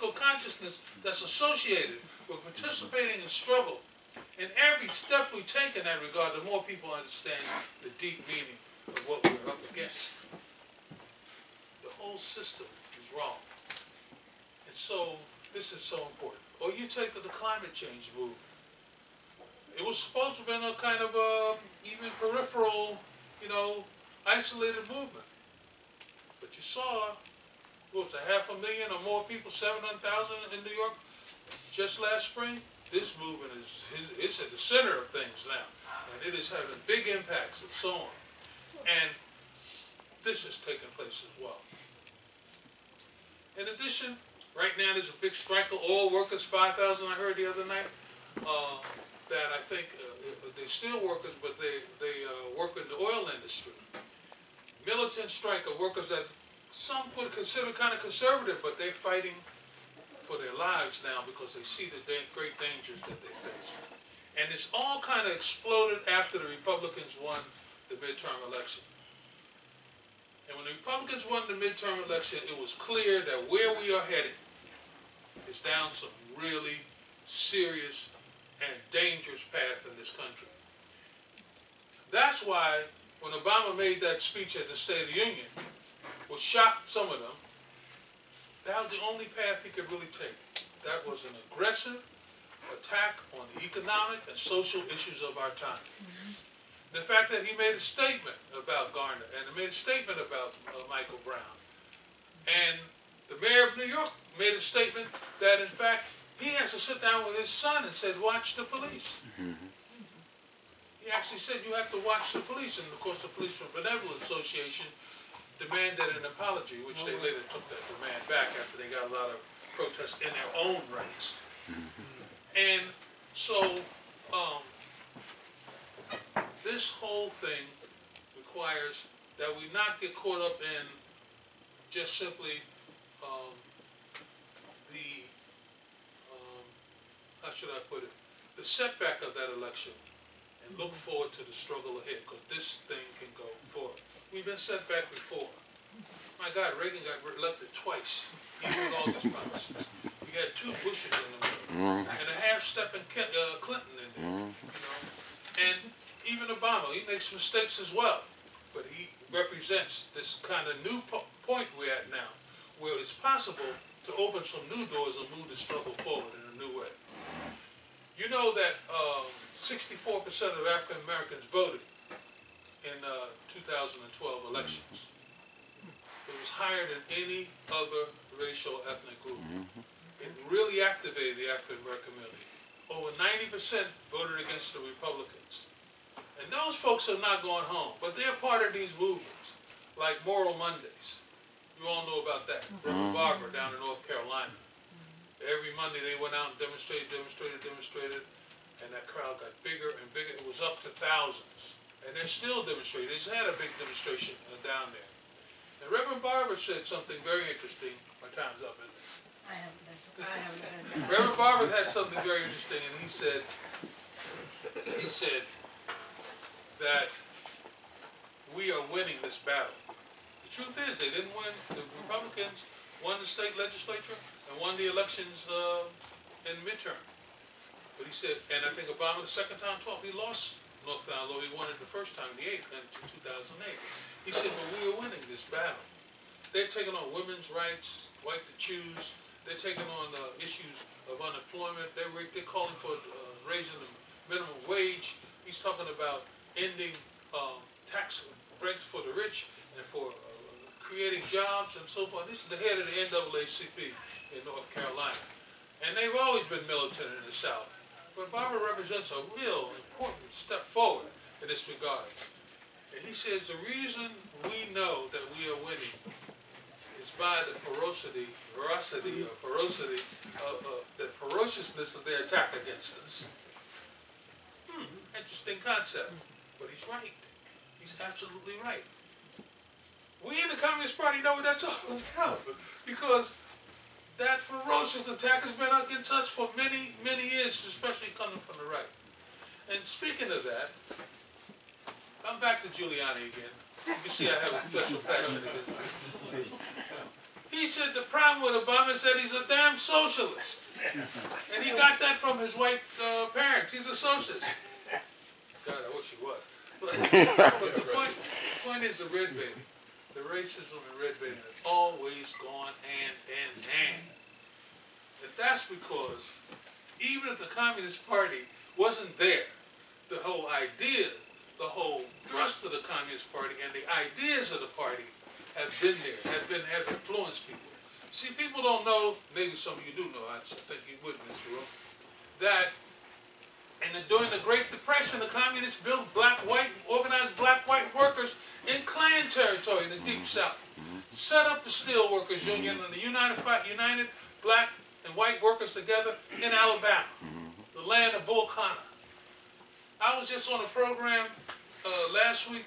political consciousness that's associated with participating in struggle. And every step we take in that regard, the more people understand the deep meaning of what we're up against. The whole system is wrong. And so, this is so important. Or you take the climate change movement. It was supposed to have been a kind of even peripheral, isolated movement. But you saw, what was it, 500,000 or more people, 700,000 in New York just last spring? This movement it's at the center of things now. And it is having big impacts and so on. And this is taking place as well. In addition, right now there's a big strike of oil workers, 5,000 I heard the other night, that I think they're steel workers, but they work in the oil industry. Militant strike of workers that some would consider kind of conservative, but they're fighting for their lives now because they see the great dangers that they face. And it's all kind of exploded after the Republicans won the midterm election. And when the Republicans won the midterm election, it was clear that where we are heading is down some really serious and dangerous path in this country. That's why when Obama made that speech at the State of the Union, which shocked some of them, that was the only path he could really take. That was an aggressive attack on the economic and social issues of our time. The fact that he made a statement about Garner and he made a statement about Michael Brown. And the mayor of New York made a statement that, in fact, he has to sit down with his son and said, watch the police. He actually said, you have to watch the police. And, of course, the Policemen's Benevolent Association demanded an apology, which they later took that demand back after they got a lot of protests in their own rights. And so this whole thing requires that we not get caught up in just simply how should I put it, the setback of that election and look forward to the struggle ahead, because this thing can go forward. We've been set back before. My God, Reagan got elected twice, even with all these promises. We had 2 Bushes in the middle, and a half-stepping Clinton in there, And even Obama, he makes mistakes as well, but he represents this kind of new point we're at now, where it's possible to open some new doors and move the struggle forward in a new way. You know that 64% of African Americans voted in 2012 elections. It was higher than any other racial ethnic group. It really activated the African American community. Over 90% voted against the Republicans. And those folks have not gone home, but they're part of these movements, like Moral Mondays. You all know about that. Reverend Barber down in North Carolina. Every Monday they went out and demonstrated, and that crowd got bigger and bigger. It was up to thousands. And they're still demonstrating. They just had a big demonstration down there. And Reverend Barber said something very interesting. My time's up, isn't it? I haven't. Reverend Barber had something very interesting, and he said that we are winning this battle. The truth is, they didn't win. The Republicans won the state legislature and won the elections in midterm. But he said, and I think Obama the second time, 12, he lost North Carolina, although he won it the first time, the 8th, in 2008. He said, but we are winning this battle. They're taking on women's rights, right to choose. They're taking on issues of unemployment. They're calling for raising the minimum wage. He's talking about ending tax breaks for the rich and for creating jobs and so forth. This is the head of the NAACP in North Carolina. And they've always been militant in the South. But Barber represents a real important step forward in this regard. And he says the reason we know that we are winning is by the the ferociousness of their attack against us. Interesting concept, but he's right. He's absolutely right. We in the Communist Party know what that's all about, because that ferocious attack has been against us for many, many years, especially coming from the right. And speaking of that, I'm back to Giuliani again. You can see I have a special passion against him. He said the problem with Obama is that he's a damn socialist. And he got that from his white parents. He's a socialist. God, I wish he was. But the point is the red baiting. The racism and red baiting have always gone hand in hand. And that's because even if the Communist Party wasn't there, the whole idea, the whole thrust of the Communist Party and the ideas of the party have been there, have influenced people. See, people don't know, maybe some of you do know, I think you would in this room, that during the Great Depression, the Communists built organized black-white workers in Klan territory in the Deep South. Set up the Steelworkers Union and the United Black and White Workers together in Alabama, the land of Bull Connor. I was just on a program last week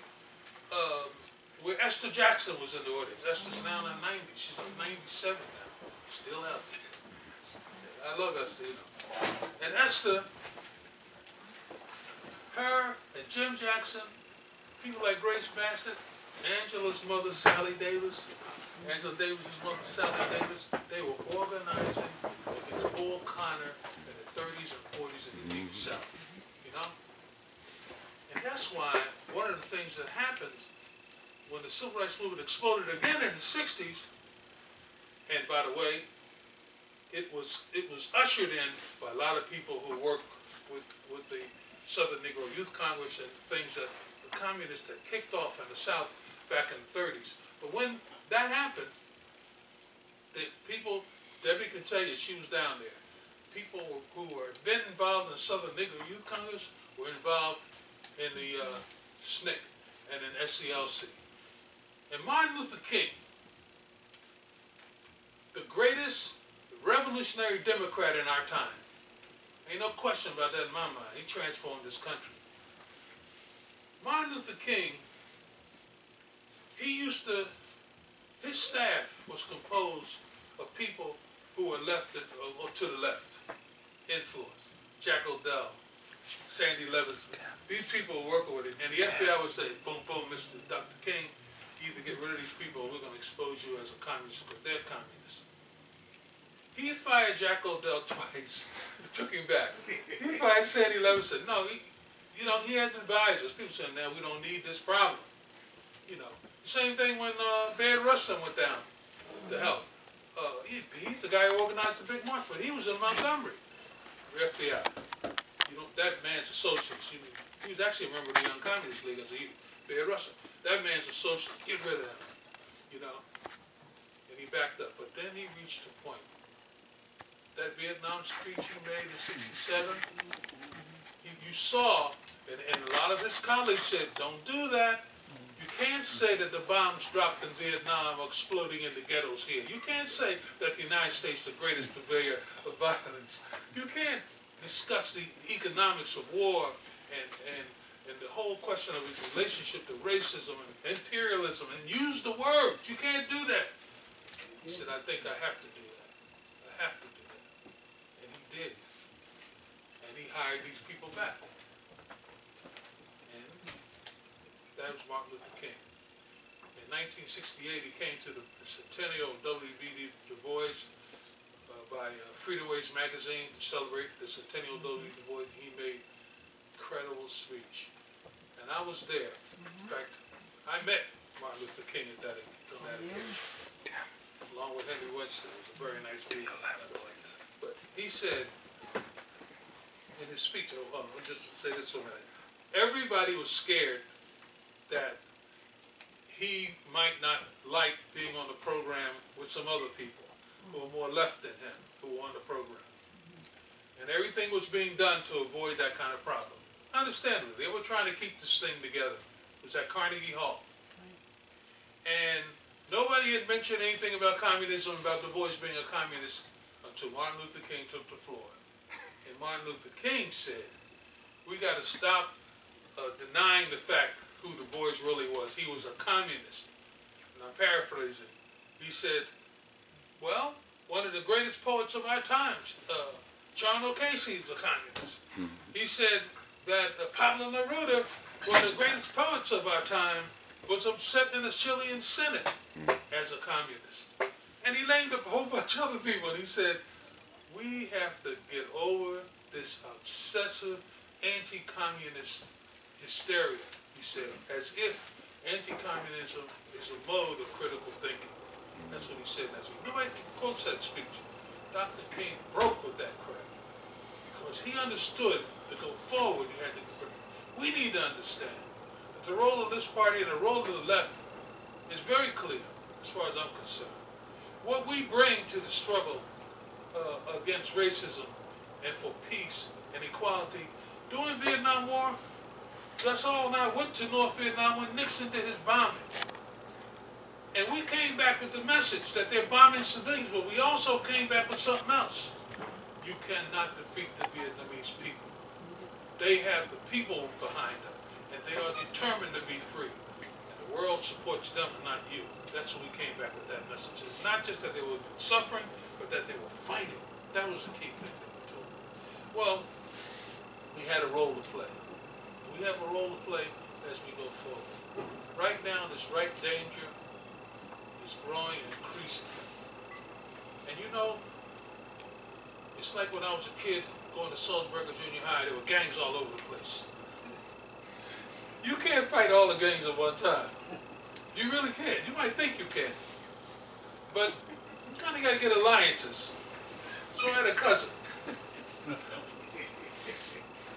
where Esther Jackson was in the audience. Esther's now in her 90s. She's 97 now. Still out there. I love Esther, you know. And Esther, her and Jim Jackson, people like Grace Bassett, Angela's mother, Sally Davis, Angela Davis's mother, Sally Davis, they were organizing against Bull Connor in the 30s and 40s in the Deep South, you know? And that's why one of the things that happened when the Civil Rights Movement exploded again in the 60s, and by the way, it was ushered in by a lot of people who worked with the Southern Negro Youth Congress and things that the communists had kicked off in the South back in the 30s. But when that happened, the people, Debbie can tell you, she was down there. People who had been involved in the Southern Negro Youth Congress were involved in the SNCC and in SCLC. And Martin Luther King, the greatest revolutionary Democrat in our time, ain't no question about that in my mind. He transformed this country. Martin Luther King, his staff was composed of people who were or to the left, influence. Jack O'Dell, Sandy Levinson. These people were working with him. And the FBI would say, boom, boom, Mr. Dr. King, either get rid of these people or we're going to expose you as a communist because they're communists. He fired Jack O'Dell twice, took him back. He fired Sandy Levinson. No, he had advisors. People said, now we don't need this problem. You know, same thing when Baird Rustin went down to help. He's the guy who organized the big march, but he was in Montgomery, the FBI. You know, that man's a socialist. He was actually a member of the Young Communist League as a youth. Baird Rustin. That man's a socialist. Get rid of him. You know, and he backed up. But then he reached a point. That Vietnam speech he made in '67, you saw, and a lot of his colleagues said, don't do that. You can't say that the bombs dropped in Vietnam are exploding in the ghettos here. You can't say that the United States is the greatest purveyor of violence. You can't discuss the economics of war and the whole question of its relationship to racism and imperialism and use the words. You can't do that. He said, I think I have to do that. I have to do that. And he did. And he hired these people back. And that was Martin Luther King. In 1968, he came to the centennial of W.B. Du Bois by Freedom Ways magazine to celebrate the centennial of W.B. Du Bois. He made an incredible speech. And I was there. In fact, I met Martin Luther King on that occasion, along with Henry Winston. It was a very nice meeting. But he said in his speech, just to say this for a minute, everybody was scared that he might not like being on the program with some other people who were more left than him, who were on the program. And everything was being done to avoid that kind of problem. Understandably, they were trying to keep this thing together. It was at Carnegie Hall. And nobody had mentioned anything about communism, about Du Bois being a communist, until Martin Luther King took the floor. And Martin Luther King said, we got to stop denying the fact who Du Bois really was. He was a communist. And I'm paraphrasing. He said, well, one of the greatest poets of our times, John O'Casey, was a communist. He said that Pablo Neruda, one of the greatest poets of our time, was upset in the Chilean Senate as a communist. And he named a whole bunch of other people, and he said, we have to get over this obsessive anti-communist hysteria, he said, as if anti-communism is a mode of critical thinking. That's what he said last week. Nobody quotes that speech. Dr. King broke with that crap because he understood to go forward you had to. We need to understand that the role of this party and the role of the left is very clear as far as I'm concerned. What we bring to the struggle against racism and for peace and equality during Vietnam War, us all now went to North Vietnam when Nixon did his bombing. And we came back with the message that they're bombing civilians, but we also came back with something else. You cannot defeat the Vietnamese people. They have the people behind them, and they are determined to be free. And the world supports them and not you. That's when we came back with that message. It's not just that they were suffering, but that they were fighting. That was the key thing that we told them. Well, we had a role to play. We have a role to play as we go forward. Right now, this right danger is growing and increasing. And you know, it's like when I was a kid going to Salzburger Junior High, there were gangs all over the place. You can't fight all the gangs at one time. You really can't. You might think you can. But you kind of got to get alliances. So I had a cousin,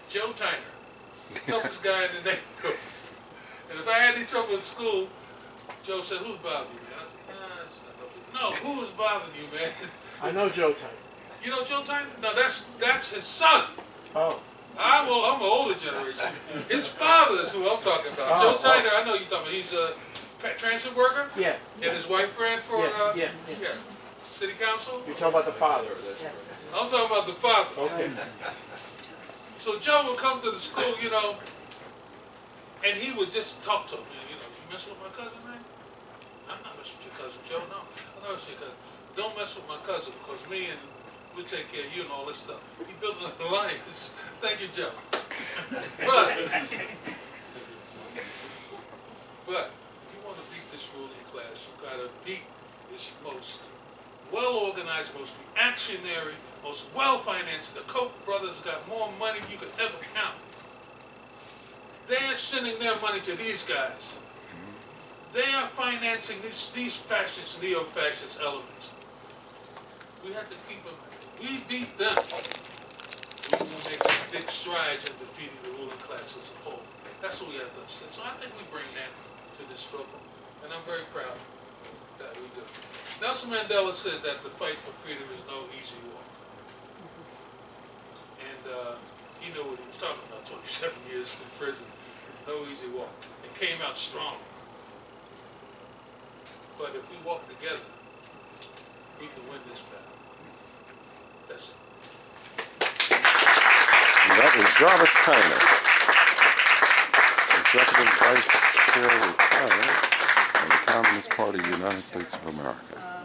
Joe Tyner, toughest guy in the neighborhood. And if I had any trouble in school, Joe said, who's bothering you, man? I said, it's not no, who is bothering you, man? I know Joe Tyner. You know Joe Tyner? No, that's his son. Oh. I'm an older generation. His father is who I'm talking about. Oh, Joe Tyner, I know you're talking about. He's a transit worker? Yeah. And his wife ran for yeah. city council? You're talking about the father. I'm talking about the father. Okay. So Joe would come to the school, you know, and he would just talk to me, you know, you messing with my cousin, man? I'm not messing with your cousin, Joe, no. I'm not messing with your cousin. Don't mess with my cousin, because me and we'll take care of you and all this stuff. He built an alliance. Thank you, Joe. But if you want to beat this ruling class, you've got to beat this most well-organized, most reactionary, most well-financed. The Koch brothers got more money than you could ever count. They're sending their money to these guys. They are financing these fascist, neo-fascist elements. We have to keep them. We beat them. We will make big strides in defeating the ruling class as a whole. That's what we have to understand. So I think we bring that to this struggle, and I'm very proud that we do. Nelson Mandela said that the fight for freedom is no easy walk. And he knew what he was talking about, 27 years in prison. No easy walk. And came out strong. But if we walk together, we can win this battle. That's it. And that was Jarvis Tyner, Executive Vice Chair retired of the Communist Party of the United States of America.